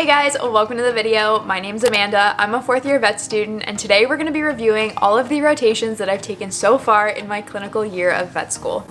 Hey guys, welcome to the video. My name's Amanda. I'm a fourth year vet student, and today we're going to be reviewing all of the rotations that I've taken so far in my clinical year of vet school.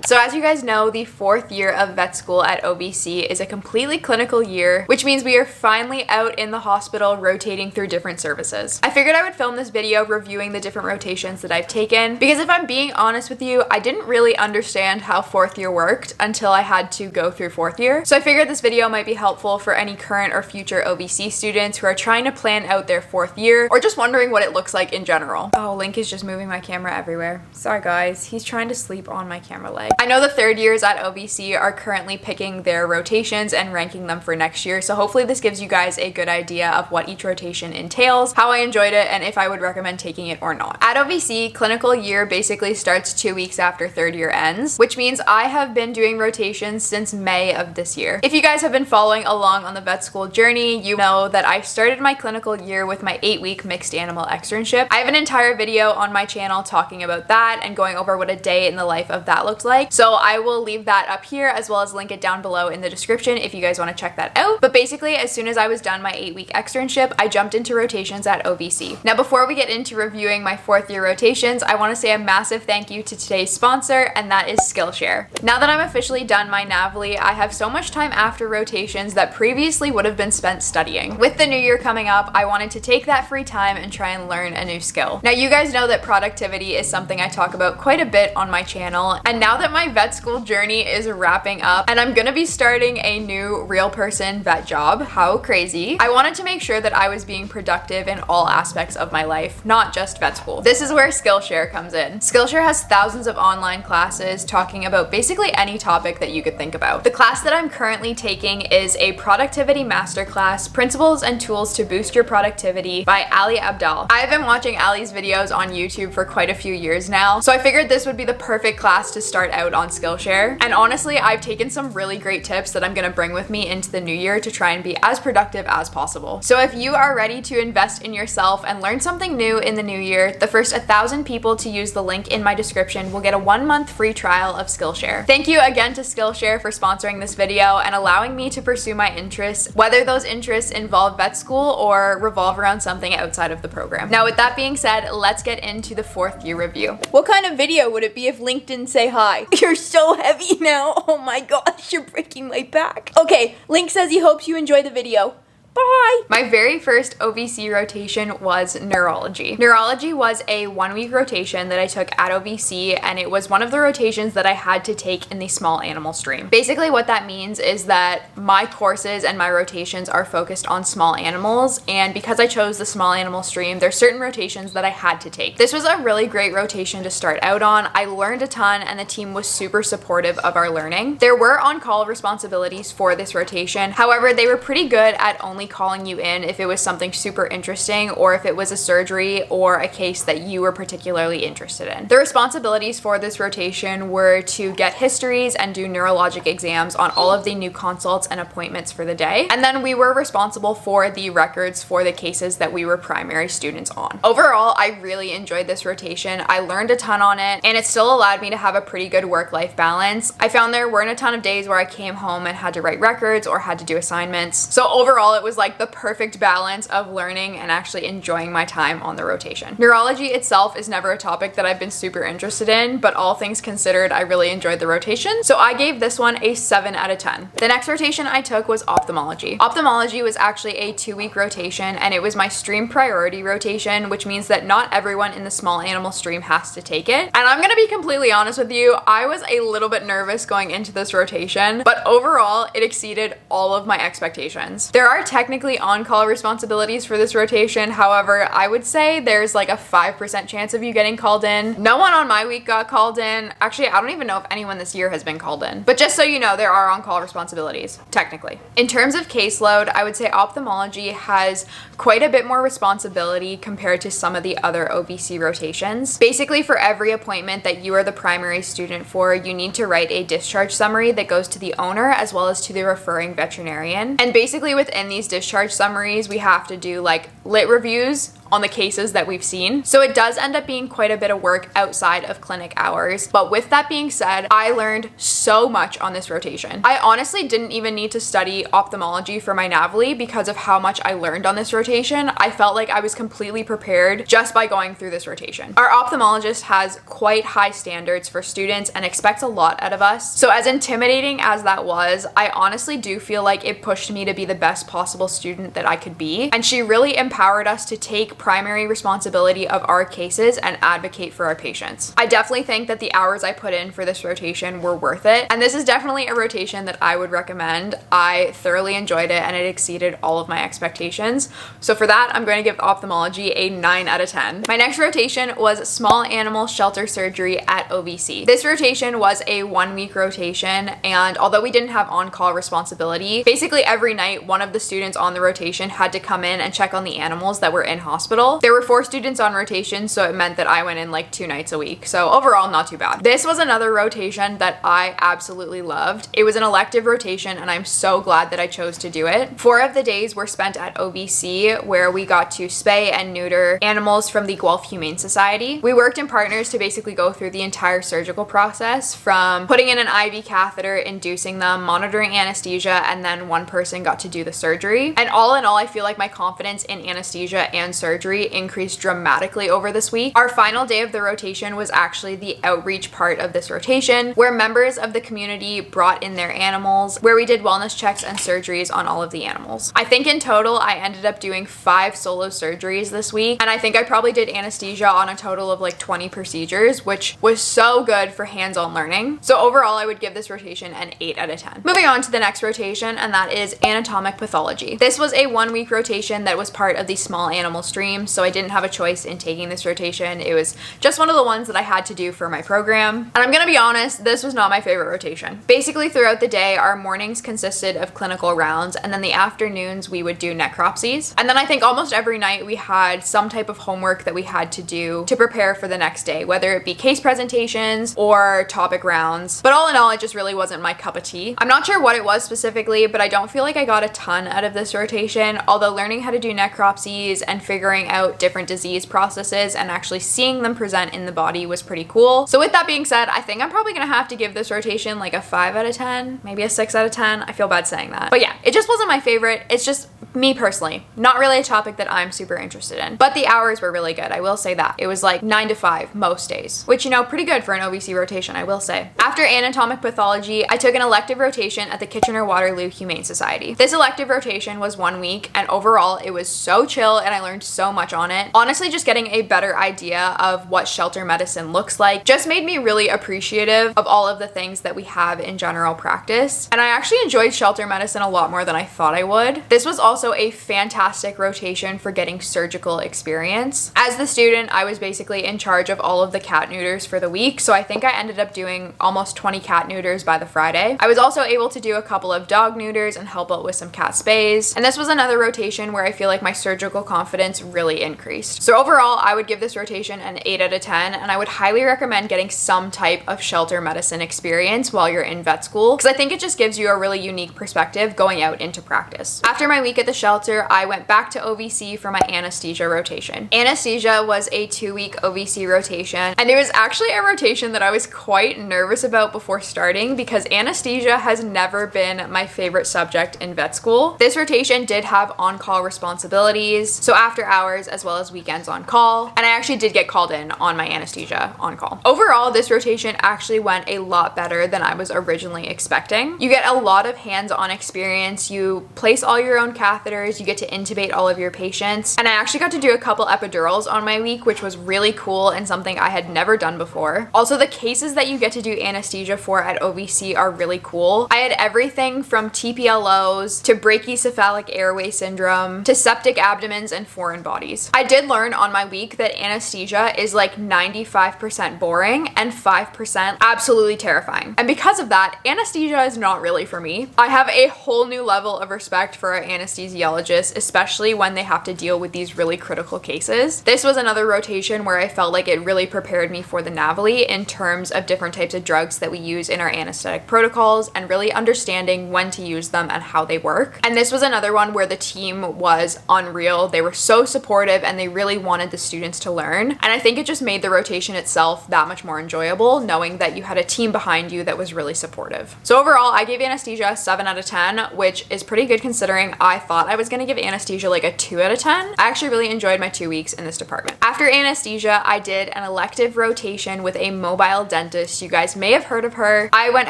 So as you guys know, the fourth year of vet school at OVC is a completely clinical year, which means we are finally out in the hospital rotating through different services. I figured I would film this video reviewing the different rotations that I've taken, because if I'm being honest with you, I didn't really understand how fourth year worked until I had to go through fourth year. So I figured this video might be helpful for any current or future OVC students who are trying to plan out their fourth year, or just wondering what it looks like in general. Oh, Link is just moving my camera everywhere. Sorry guys, he's trying to sleep on my camera leg. I know the third years at OVC are currently picking their rotations and ranking them for next year, so hopefully this gives you guys a good idea of what each rotation entails, how I enjoyed it, and if I would recommend taking it or not. At OVC, clinical year basically starts 2 weeks after third year ends, which means I have been doing rotations since May of this year. If you guys have been following along on the vet school journey, you know that I started my clinical year with my 8-week mixed animal externship. I have an entire video on my channel talking about that and going over what a day in the life of that looked like, so I will leave that up here as well as link it down below in the description if you guys want to check that out. But basically, as soon as I was done my 8-week externship, I jumped into rotations at OVC. Now, before we get into reviewing my fourth year rotations, I want to say a massive thank you to today's sponsor, and that is Skillshare. Now that I'm officially done my NAVLE, I have so much time after rotations that previously would have been spent studying. With the new year coming up, I wanted to take that free time and try and learn a new skill. Now, you guys know that productivity is something I talk about quite a bit on my channel, and now that my vet school journey is wrapping up and I'm gonna be starting a new real person vet job, how crazy, I wanted to make sure that I was being productive in all aspects of my life, not just vet school. This is where Skillshare comes in. Skillshare has thousands of online classes talking about basically any topic that you could think about. The class that I'm currently taking is a productivity masterclass, Principles and Tools to Boost Your Productivity by Ali Abdal. I have been watching Ali's videos on YouTube for quite a few years now, so I figured this would be the perfect class to start out on Skillshare. And honestly, I've taken some really great tips that I'm gonna bring with me into the new year to try and be as productive as possible. So if you are ready to invest in yourself and learn something new in the new year, the first 1,000 people to use the link in my description will get a 1-month free trial of Skillshare. Thank you again to Skillshare for sponsoring this video and allowing me to pursue my interests, whether those interests involve vet school or revolve around something outside of the program. Now, with that being said, let's get into the fourth year review. What kind of video would it be if Link didn't say hi? You're so heavy now. Oh my gosh, you're breaking my back. Okay, Link says he hopes you enjoy the video. Bye! My very first OVC rotation was Neurology. Neurology was a 1-week rotation that I took at OVC, and it was one of the rotations that I had to take in the small animal stream. Basically what that means is that my courses and my rotations are focused on small animals, and because I chose the small animal stream, there's certain rotations that I had to take. This was a really great rotation to start out on. I learned a ton, and the team was super supportive of our learning. There were on-call responsibilities for this rotation. However, they were pretty good at only calling you in if it was something super interesting, or if it was a surgery or a case that you were particularly interested in. The responsibilities for this rotation were to get histories and do neurologic exams on all of the new consults and appointments for the day. And then we were responsible for the records for the cases that we were primary students on. Overall, I really enjoyed this rotation. I learned a ton on it, and it still allowed me to have a pretty good work-life balance. I found there weren't a ton of days where I came home and had to write records or had to do assignments. So overall, it was like the perfect balance of learning and actually enjoying my time on the rotation. Neurology itself is never a topic that I've been super interested in, but all things considered, I really enjoyed the rotation, so I gave this one a 7 out of 10. The next rotation I took was Ophthalmology. Ophthalmology was actually a 2-week rotation, and it was my stream priority rotation, which means that not everyone in the small animal stream has to take it. And I'm gonna be completely honest with you, I was a little bit nervous going into this rotation, but overall, it exceeded all of my expectations. There are technically on-call responsibilities for this rotation. However, I would say there's like a 5% chance of you getting called in. No one on my week got called in. Actually, I don't even know if anyone this year has been called in. But just so you know, there are on-call responsibilities, technically. In terms of caseload, I would say Ophthalmology has quite a bit more responsibility compared to some of the other OVC rotations. Basically, for every appointment that you are the primary student for, you need to write a discharge summary that goes to the owner as well as to the referring veterinarian. And basically within these discharge summaries, we have to do like lit reviews on the cases that we've seen. So it does end up being quite a bit of work outside of clinic hours. But with that being said, I learned so much on this rotation. I honestly didn't even need to study ophthalmology for my NAVLE because of how much I learned on this rotation. I felt like I was completely prepared just by going through this rotation. Our ophthalmologist has quite high standards for students and expects a lot out of us. So as intimidating as that was, I honestly do feel like it pushed me to be the best possible student that I could be. And she really empowered us to take primary responsibility of our cases and advocate for our patients. I definitely think that the hours I put in for this rotation were worth it, and this is definitely a rotation that I would recommend. I thoroughly enjoyed it and it exceeded all of my expectations. So for that, I'm going to give ophthalmology a 9 out of 10. My next rotation was small animal shelter surgery at OVC. This rotation was a 1-week rotation, and although we didn't have on-call responsibility, basically every night one of the students on the rotation had to come in and check on the animals that were in hospital. There were 4 students on rotation, so it meant that I went in like 2 nights a week. So overall, not too bad. This was another rotation that I absolutely loved. It was an elective rotation and I'm so glad that I chose to do it. 4 of the days were spent at OVC, where we got to spay and neuter animals from the Guelph Humane Society. We worked in partners to basically go through the entire surgical process, from putting in an IV catheter, inducing them, monitoring anesthesia, and then one person got to do the surgery. And all in all, I feel like my confidence in anesthesia and surgery increased dramatically over this week. Our final day of the rotation was actually the outreach part of this rotation, where members of the community brought in their animals, where we did wellness checks and surgeries on all of the animals. I think in total, I ended up doing 5 solo surgeries this week, and I think I probably did anesthesia on a total of like 20 procedures, which was so good for hands-on learning. So overall, I would give this rotation an 8 out of 10. Moving on to the next rotation, and that is anatomic pathology. This was a 1-week rotation that was part of the small animal stream, so I didn't have a choice in taking this rotation. It was just one of the ones that I had to do for my program. And I'm gonna be honest, this was not my favorite rotation. Basically, throughout the day, our mornings consisted of clinical rounds, and then the afternoons we would do necropsies. And then I think almost every night we had some type of homework that we had to do to prepare for the next day, whether it be case presentations or topic rounds. But all in all, it just really wasn't my cup of tea. I'm not sure what it was specifically, but I don't feel like I got a ton out of this rotation, although learning how to do necropsies and figuring out different disease processes and actually seeing them present in the body was pretty cool. So with that being said, I think I'm probably gonna have to give this rotation like a 5 out of 10, maybe a 6 out of 10. I feel bad saying that. But yeah, it just wasn't my favorite. It's just me personally, not really a topic that I'm super interested in. But the hours were really good, I will say that. It was like 9 to 5 most days, which, you know, pretty good for an OVC rotation, I will say. After anatomic pathology, I took an elective rotation at the Kitchener-Waterloo Humane Society. This elective rotation was 1 week, and overall it was so chill and I learned so much on it. Honestly, just getting a better idea of what shelter medicine looks like just made me really appreciative of all of the things that we have in general practice. And I actually enjoyed shelter medicine a lot more than I thought I would. This was also a fantastic rotation for getting surgical experience. As the student, I was basically in charge of all of the cat neuters for the week, so I think I ended up doing almost 20 cat neuters by the Friday. I was also able to do a couple of dog neuters and help out with some cat spays. And this was another rotation where I feel like my surgical confidence really increased. So overall, I would give this rotation an 8 out of 10, and I would highly recommend getting some type of shelter medicine experience while you're in vet school, because I think it just gives you a really unique perspective going out into practice. After my week at the shelter, I went back to OVC for my anesthesia rotation. Anesthesia was a 2-week OVC rotation, and it was actually a rotation that I was quite nervous about before starting because anesthesia has never been my favorite subject in vet school. This rotation did have on-call responsibilities, so after hours as well as weekends on call, and I actually did get called in on my anesthesia on call. Overall, this rotation actually went a lot better than I was originally expecting. You get a lot of hands-on experience, you place all your own catheters, you get to intubate all of your patients, and I actually got to do a couple epidurals on my week, which was really cool and something I had never done before. Also, the cases that you get to do anesthesia for at OVC are really cool. I had everything from TPLOs to brachycephalic airway syndrome to septic abdomens and foreign bodies. I did learn on my week that anesthesia is like 95% boring and 5% absolutely terrifying. And because of that, anesthesia is not really for me. I have a whole new level of respect for our anesthesia anesthesiologists, especially when they have to deal with these really critical cases. This was another rotation where I felt like it really prepared me for the NAVLE in terms of different types of drugs that we use in our anesthetic protocols and really understanding when to use them and how they work. And this was another one where the team was unreal. They were so supportive and they really wanted the students to learn. And I think it just made the rotation itself that much more enjoyable, knowing that you had a team behind you that was really supportive. So overall, I gave anesthesia a 7 out of 10, which is pretty good considering I thought I was gonna give anesthesia like a 2 out of 10. I actually really enjoyed my 2 weeks in this department. After anesthesia, I did an elective rotation with a mobile dentist. You guys may have heard of her. I went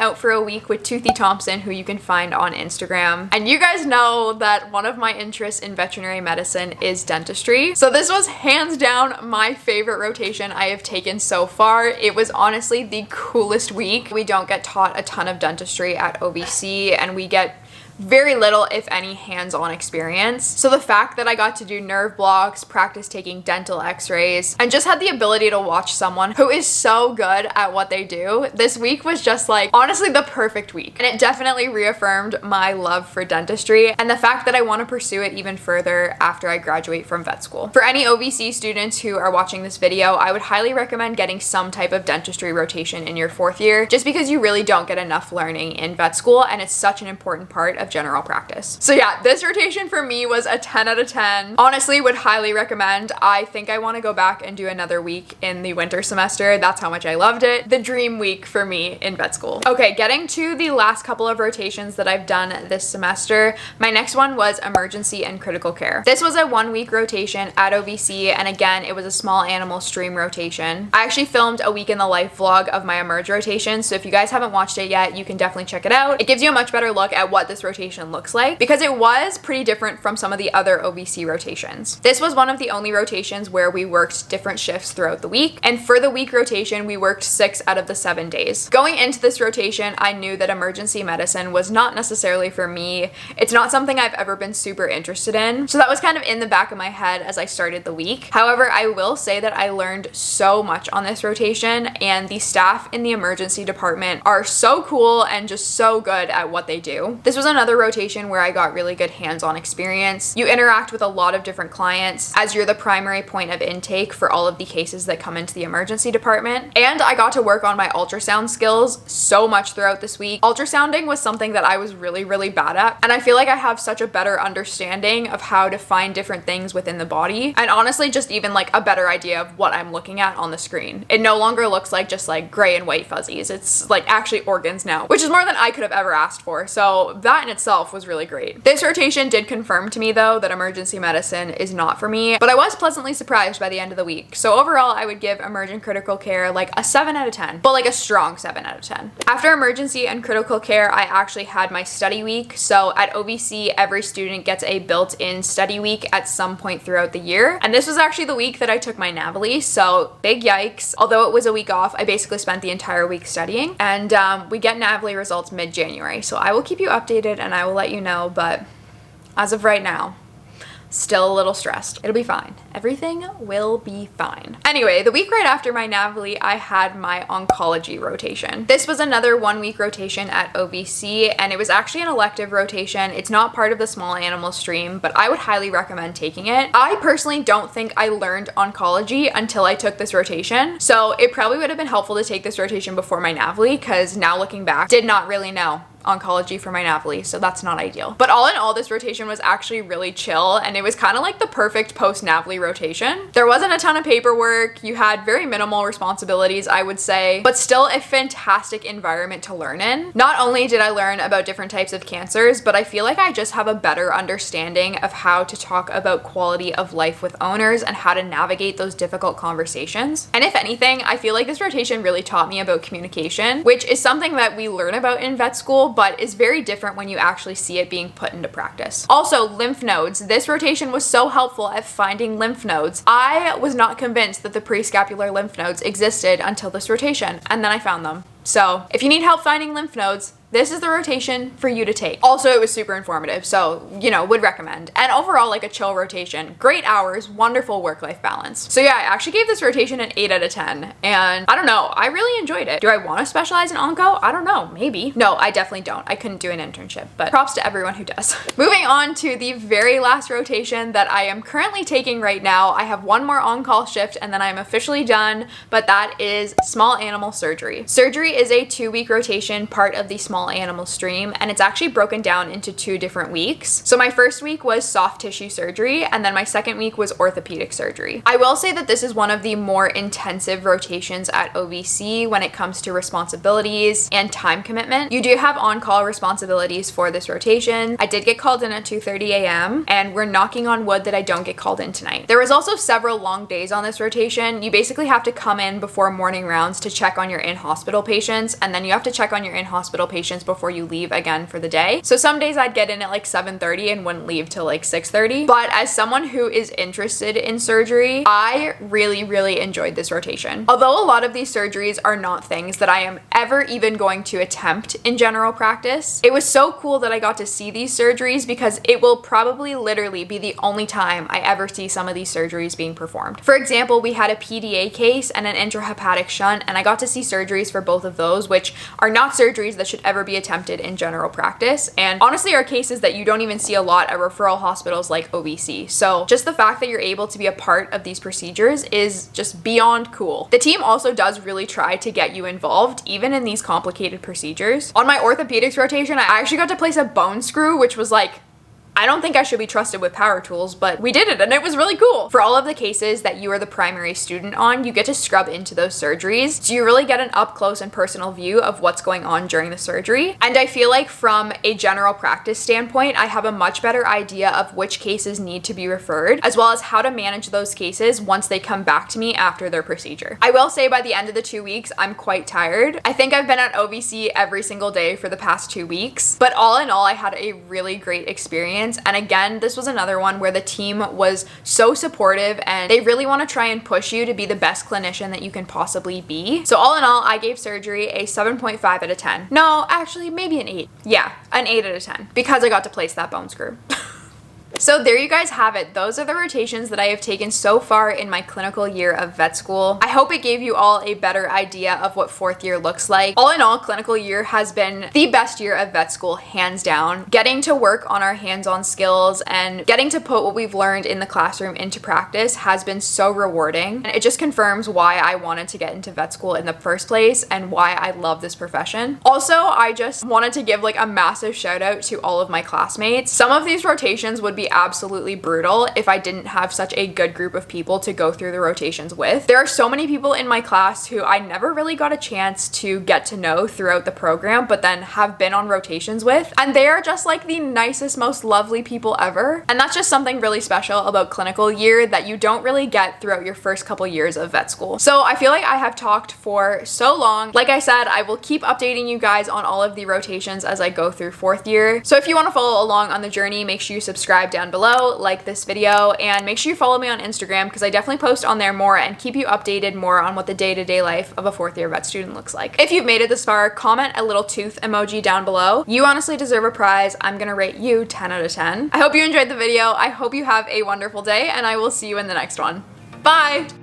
out for a week with Toothy Thompson, who you can find on Instagram. And you guys know that one of my interests in veterinary medicine is dentistry. So this was hands down my favorite rotation I have taken so far. It was honestly the coolest week. We don't get taught a ton of dentistry at OVC, and we get very little, if any, hands-on experience. So the fact that I got to do nerve blocks, practice taking dental x-rays, and just had the ability to watch someone who is so good at what they do, this week was just like, honestly, the perfect week. And it definitely reaffirmed my love for dentistry and the fact that I want to pursue it even further after I graduate from vet school. For any OVC students who are watching this video, I would highly recommend getting some type of dentistry rotation in your 4th year, just because you really don't get enough learning in vet school, and it's such an important part of general practice. So yeah, this rotation for me was a 10 out of 10. Honestly, would highly recommend. I think I want to go back and do another week in the winter semester. That's how much I loved it. The dream week for me in vet school. Okay, getting to the last couple of rotations that I've done this semester. My next one was emergency and critical care. This was a 1-week rotation at OVC, and again, it was a small animal stream rotation. I actually filmed a week in the life vlog of my emerge rotation, so if you guys haven't watched it yet, you can definitely check it out. It gives you a much better look at what this rotation looks like, because it was pretty different from some of the other OVC rotations. This was one of the only rotations where we worked different shifts throughout the week, and for the week rotation, we worked 6 out of the 7 days. Going into this rotation, I knew that emergency medicine was not necessarily for me. It's not something I've ever been super interested in, so that was kind of in the back of my head as I started the week. However, I will say that I learned so much on this rotation, and the staff in the emergency department are so cool and just so good at what they do. This was another rotation where I got really good hands-on experience. You interact with a lot of different clients as you're the primary point of intake for all of the cases that come into the emergency department. And I got to work on my ultrasound skills so much throughout this week. Ultrasounding was something that I was really bad at, and I feel like I have such a better understanding of how to find different things within the body, and honestly just even like a better idea of what I'm looking at on the screen. It no longer looks like just like gray and white fuzzies. It's like actually organs now, which is more than I could have ever asked for. So that in itself was really great. This rotation did confirm to me though that emergency medicine is not for me, but I was pleasantly surprised by the end of the week. So overall, I would give emergent critical care like a 7 out of 10, but like a strong 7 out of 10. After emergency and critical care, I actually had my study week. So at OVC, every student gets a built-in study week at some point throughout the year. And this was actually the week that I took my NAVLE, so big yikes. Although it was a week off, I basically spent the entire week studying, and we get NAVLE results mid-January. So I will keep you updated and I will let you know, but as of right now, still a little stressed. It'll be fine. Everything will be fine. Anyway, the week right after my NAVLE, I had my oncology rotation. This was another 1-week rotation at OVC, and it was actually an elective rotation. It's not part of the small animal stream, but I would highly recommend taking it. I personally don't think I learned oncology until I took this rotation, so it probably would have been helpful to take this rotation before my NAVLE, because now looking back, did not really know oncology for my NAVLE, so that's not ideal. But all in all, this rotation was actually really chill, and it was kind of like the perfect post-NAVLE rotation. There wasn't a ton of paperwork, you had very minimal responsibilities, I would say, but still a fantastic environment to learn in. Not only did I learn about different types of cancers, but I feel like I just have a better understanding of how to talk about quality of life with owners and how to navigate those difficult conversations. And if anything, I feel like this rotation really taught me about communication, which is something that we learn about in vet school, but is very different when you actually see it being put into practice. Also, lymph nodes. This rotation was so helpful at finding lymph nodes. I was not convinced that the prescapular lymph nodes existed until this rotation, and then I found them. So if you need help finding lymph nodes, this is the rotation for you to take. Also, it was super informative, so, you know, would recommend. And overall, like a chill rotation, great hours, wonderful work-life balance. So yeah, I actually gave this rotation an 8 out of 10, and I don't know, I really enjoyed it. Do I want to specialize in onco? I don't know, maybe. No, I definitely don't. I couldn't do an internship, but props to everyone who does. Moving on to the very last rotation that I am currently taking right now. I have one more on-call shift and then I'm officially done, but that is small animal surgery. Surgery is a 2-week rotation, part of the small animal stream, and it's actually broken down into 2 different weeks. So my first week was soft tissue surgery, and then my second week was orthopedic surgery. I will say that this is one of the more intensive rotations at OVC when it comes to responsibilities and time commitment. You do have on-call responsibilities for this rotation. I did get called in at 2:30 a.m. and we're knocking on wood that I don't get called in tonight. There was also several long days on this rotation. You basically have to come in before morning rounds to check on your in-hospital patients, and then you have to check on your in-hospital patients before you leave again for the day. So some days I'd get in at like 7:30 and wouldn't leave till like 6:30. But as someone who is interested in surgery, I really enjoyed this rotation. Although a lot of these surgeries are not things that I am ever even going to attempt in general practice, it was so cool that I got to see these surgeries because it will probably literally be the only time I ever see some of these surgeries being performed. For example, we had a PDA case and an intrahepatic shunt, and I got to see surgeries for both of those, which are not surgeries that should ever be attempted in general practice, and honestly are cases that you don't even see a lot at referral hospitals like OVC. So just the fact that you're able to be a part of these procedures is just beyond cool. The team also does really try to get you involved, even in these complicated procedures. On my orthopedics rotation, I actually got to place a bone screw, which was like, I don't think I should be trusted with power tools, but we did it and it was really cool. For all of the cases that you are the primary student on, you get to scrub into those surgeries, so you really get an up close and personal view of what's going on during the surgery. And I feel like from a general practice standpoint, I have a much better idea of which cases need to be referred, as well as how to manage those cases once they come back to me after their procedure. I will say by the end of the 2 weeks, I'm quite tired. I think I've been at OVC every single day for the past 2 weeks, but all in all, I had a really great experience. And again, this was another one where the team was so supportive and they really want to try and push you to be the best clinician that you can possibly be. So all in all, I gave surgery a 7.5 out of 10. No, actually maybe an 8. Yeah, an 8 out of 10 because I got to place that bone screw. So there you guys have it. Those are the rotations that I have taken so far in my clinical year of vet school. I hope it gave you all a better idea of what 4th year looks like. All in all, clinical year has been the best year of vet school, hands down. Getting to work on our hands-on skills and getting to put what we've learned in the classroom into practice has been so rewarding. And it just confirms why I wanted to get into vet school in the first place and why I love this profession. Also, I just wanted to give like a massive shout out to all of my classmates. Some of these rotations would be absolutely brutal if I didn't have such a good group of people to go through the rotations with. There are so many people in my class who I never really got a chance to get to know throughout the program, but then have been on rotations with, and they are just like the nicest, most lovely people ever. And that's just something really special about clinical year that you don't really get throughout your first couple years of vet school. So I feel like I have talked for so long. Like I said, I will keep updating you guys on all of the rotations as I go through 4th year. So if you want to follow along on the journey, make sure you subscribe down below, like this video, and make sure you follow me on Instagram because I definitely post on there more and keep you updated more on what the day-to-day life of a 4th year vet student looks like. If you've made it this far, comment a little tooth emoji down below. You honestly deserve a prize. I'm gonna rate you 10 out of 10. I hope you enjoyed the video. I hope you have a wonderful day, and I will see you in the next one. Bye!